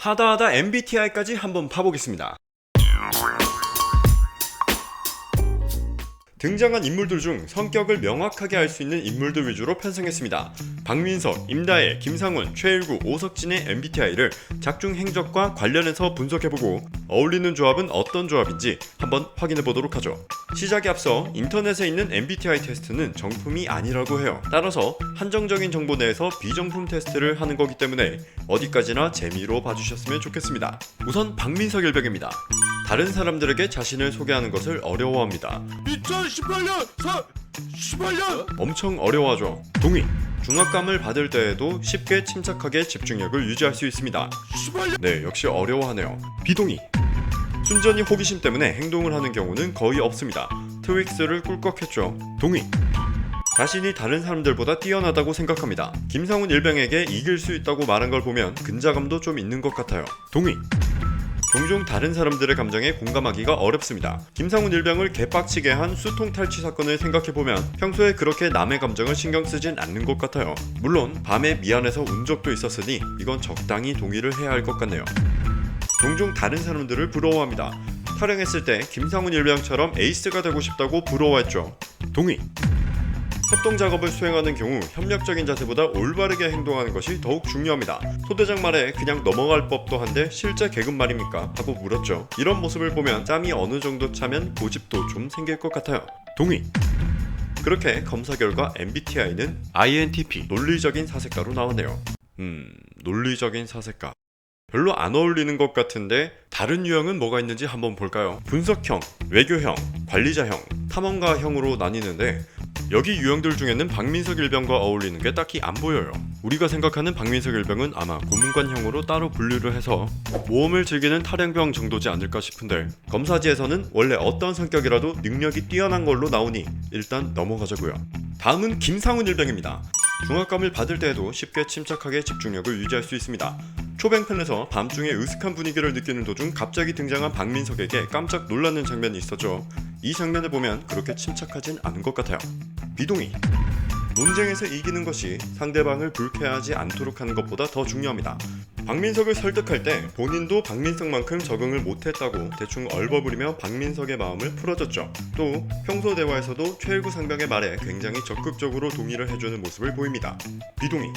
하다하다 MBTI까지 한번 파보겠습니다. 등장한 인물들 중 성격을 명확하게 알 수 있는 인물들 위주로 편성했습니다. 박민석, 임다혜, 김상훈, 최일구, 오석진의 MBTI를 작중 행적과 관련해서 분석해보고 어울리는 조합은 어떤 조합인지 한번 확인해보도록 하죠. 시작에 앞서 인터넷에 있는 MBTI 테스트는 정품이 아니라고 해요. 따라서 한정적인 정보 내에서 비정품 테스트를 하는 거기 때문에 어디까지나 재미로 봐주셨으면 좋겠습니다. 우선 박민석 일병입니다. 다른 사람들에게 자신을 소개하는 것을 어려워합니다. 2018년 18년 엄청 어려워하죠. 동의. 중압감을 받을 때에도 쉽게 침착하게 집중력을 유지할 수 있습니다. 18년 네, 역시 어려워하네요. 비동의. 순전히 호기심 때문에 행동을 하는 경우는 거의 없습니다. 트윅스를 꿀꺽했죠. 동의. 자신이 다른 사람들보다 뛰어나다고 생각합니다. 김상훈 일병에게 이길 수 있다고 말한 걸 보면 근자감도 좀 있는 것 같아요. 동의. 종종 다른 사람들의 감정에 공감하기가 어렵습니다. 김상훈 일병을 개빡치게 한 수통 탈취 사건을 생각해보면 평소에 그렇게 남의 감정을 신경 쓰진 않는 것 같아요. 물론 밤에 미안해서 운 적도 있었으니 이건 적당히 동의를 해야 할 것 같네요. 종종 다른 사람들을 부러워합니다. 촬영했을 때 김상훈 일병처럼 에이스가 되고 싶다고 부러워했죠. 동의. 협동 작업을 수행하는 경우 협력적인 자세보다 올바르게 행동하는 것이 더욱 중요합니다. 소대장 말에 그냥 넘어갈 법도 한데 실제 계급 말입니까? 하고 물었죠. 이런 모습을 보면 짬이 어느 정도 차면 고집도 좀 생길 것 같아요. 동의. 그렇게 검사 결과 MBTI는 INTP, 논리적인 사색가로 나왔네요. 논리적인 사색가. 별로 안 어울리는 것 같은데 다른 유형은 뭐가 있는지 한번 볼까요? 분석형, 외교형, 관리자형, 탐험가형으로 나뉘는데 여기 유형들 중에는 박민석 일병과 어울리는 게 딱히 안 보여요. 우리가 생각하는 박민석 일병은 아마 고문관형으로 따로 분류를 해서 모험을 즐기는 탈영병 정도지 않을까 싶은데 검사지에서는 원래 어떤 성격이라도 능력이 뛰어난 걸로 나오니 일단 넘어가자고요. 다음은 김상훈 일병입니다. 중압감을 받을 때에도 쉽게 침착하게 집중력을 유지할 수 있습니다. 초뱅편에서 밤중에 으슥한 분위기를 느끼는 도중 갑자기 등장한 박민석에게 깜짝 놀라는 장면이 있었죠. 이 장면을 보면 그렇게 침착하진 않은 것 같아요. 비동의. 논쟁에서 이기는 것이 상대방을 불쾌하지 않도록 하는 것보다 더 중요합니다. 박민석을 설득할 때 본인도 박민석만큼 적응을 못했다고 대충 얼버무리며 박민석의 마음을 풀어줬죠. 또 평소 대화에서도 최일구 상병의 말에 굉장히 적극적으로 동의를 해주는 모습을 보입니다. 비동의.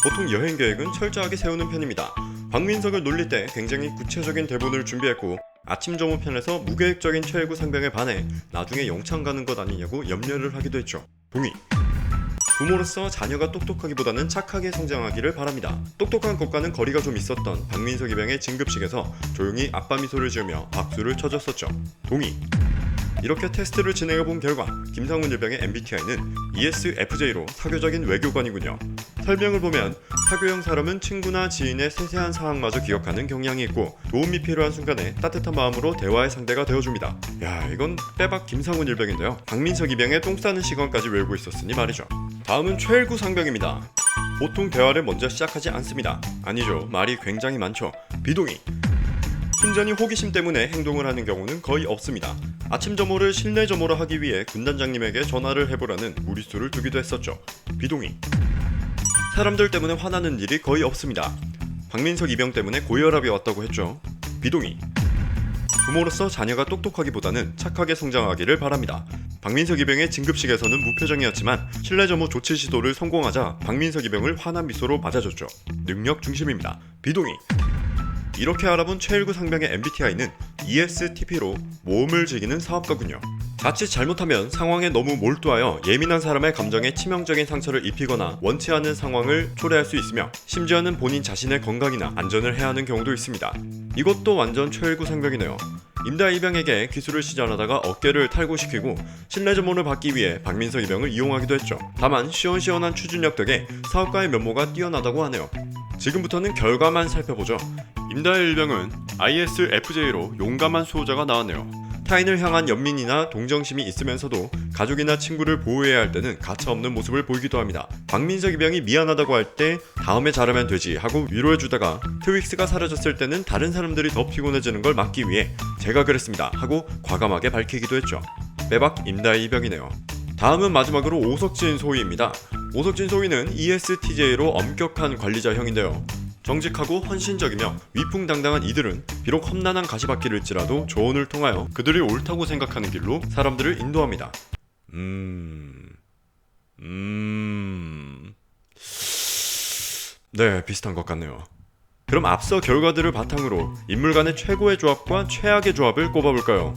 보통 여행 계획은 철저하게 세우는 편입니다. 박민석을 놀릴 때 굉장히 구체적인 대본을 준비했고 아침 점호 편에서 무계획적인 최일구 상병에 반해 나중에 영창 가는 것 아니냐고 염려를 하기도 했죠. 동의. 부모로서 자녀가 똑똑하기보다는 착하게 성장하기를 바랍니다. 똑똑한 것과는 거리가 좀 있었던 박민석 입병의 진급식에서 조용히 아빠 미소를 지으며 박수를 쳐줬었죠. 동의. 이렇게 테스트를 진행해본 결과 김상훈 일병의 MBTI는 ESFJ로 사교적인 외교관이군요. 설명을 보면 사교형 사람은 친구나 지인의 세세한 상황마저 기억하는 경향이 있고 도움이 필요한 순간에 따뜻한 마음으로 대화의 상대가 되어줍니다. 야, 이건 빼박 김상훈 일병인데요. 박민석 입병의 똥 싸는 시간까지 외우고 있었으니 말이죠. 다음은 최일구 상병입니다. 보통 대화를 먼저 시작하지 않습니다. 아니죠, 말이 굉장히 많죠. 비동의. 순전히 호기심 때문에 행동을 하는 경우는 거의 없습니다. 아침 점호를 실내 점호로 하기 위해 군단장님에게 전화를 해보라는 무리수를 두기도 했었죠. 비동의. 사람들 때문에 화나는 일이 거의 없습니다. 박민석 입영 때문에 고혈압이 왔다고 했죠. 비동의. 부모로서 자녀가 똑똑하기보다는 착하게 성장하기를 바랍니다. 박민석 입영의 진급식에서는 무표정이었지만 실내 점호 조치 시도를 성공하자 박민석 입영을 환한 미소로 맞아줬죠. 능력 중심입니다. 비동의. 이렇게 알아본 최일구 상병의 MBTI는 ESTP로 모험을 즐기는 사업가군요. 자칫 잘못하면 상황에 너무 몰두하여 예민한 사람의 감정에 치명적인 상처를 입히거나 원치 않은 상황을 초래할 수 있으며 심지어는 본인 자신의 건강이나 안전을 해야 하는 경우도 있습니다. 이것도 완전 최일구 상병이네요. 임다혜 입병에게 기술을 시전하다가 어깨를 탈구시키고 실내 점호를 받기 위해 박민석 입병을 이용하기도 했죠. 다만 시원시원한 추진력 덕에 사업가의 면모가 뛰어나다고 하네요. 지금부터는 결과만 살펴보죠. 임다혜 일병은 ISFJ로 용감한 수호자가 나왔네요. 타인을 향한 연민이나 동정심이 있으면서도 가족이나 친구를 보호해야 할 때는 가차없는 모습을 보이기도 합니다. 박민석 입병이 미안하다고 할 때 다음에 잘하면 되지 하고 위로해주다가 트윅스가 사라졌을 때는 다른 사람들이 더 피곤해지는 걸 막기 위해 제가 그랬습니다 하고 과감하게 밝히기도 했죠. 빼박 임다혜 입병이네요. 다음은 마지막으로 오석진 소위입니다. 오석진 소위는 ESTJ로 엄격한 관리자형인데요. 정직하고 헌신적이며 위풍당당한 이들은 비록 험난한 가시밭길일지라도 조언을 통하여 그들이 옳다고 생각하는 길로 사람들을 인도합니다. 네, 비슷한 것 같네요. 그럼 앞서 결과들을 바탕으로 인물 간의 최고의 조합과 최악의 조합을 꼽아볼까요?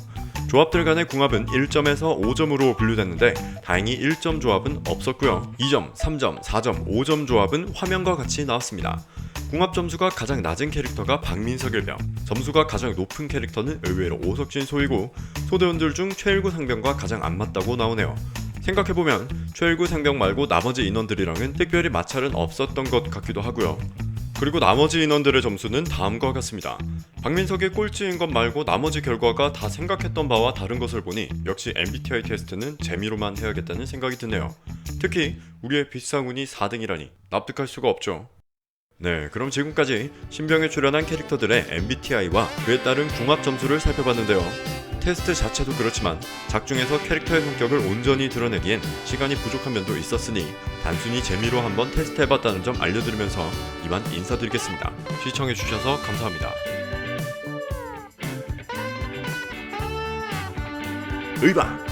조합들 간의 궁합은 1점에서 5점으로 분류됐는데 다행히 1점 조합은 없었고요. 2점, 3점, 4점, 5점 조합은 화면과 같이 나왔습니다. 궁합 점수가 가장 낮은 캐릭터가 박민석 일병, 점수가 가장 높은 캐릭터는 의외로 오석진 소이고 소대원들 중 최일구 상병과 가장 안 맞다고 나오네요. 생각해보면 최일구 상병 말고 나머지 인원들이랑은 특별히 마찰은 없었던 것 같기도 하고요. 그리고 나머지 인원들의 점수는 다음과 같습니다. 박민석의 꼴찌인 것 말고 나머지 결과가 다 생각했던 바와 다른 것을 보니 역시 MBTI 테스트는 재미로만 해야겠다는 생각이 드네요. 특히 우리의 빛상훈이 4등이라니 납득할 수가 없죠. 네, 그럼 지금까지 신병에 출연한 캐릭터들의 MBTI와 그에 따른 궁합 점수를 살펴봤는데요. 테스트 자체도 그렇지만 작중에서 캐릭터의 성격을 온전히 드러내기엔 시간이 부족한 면도 있었으니 단순히 재미로 한번 테스트해봤다는 점 알려드리면서 이만 인사드리겠습니다. 시청해주셔서 감사합니다. 의방!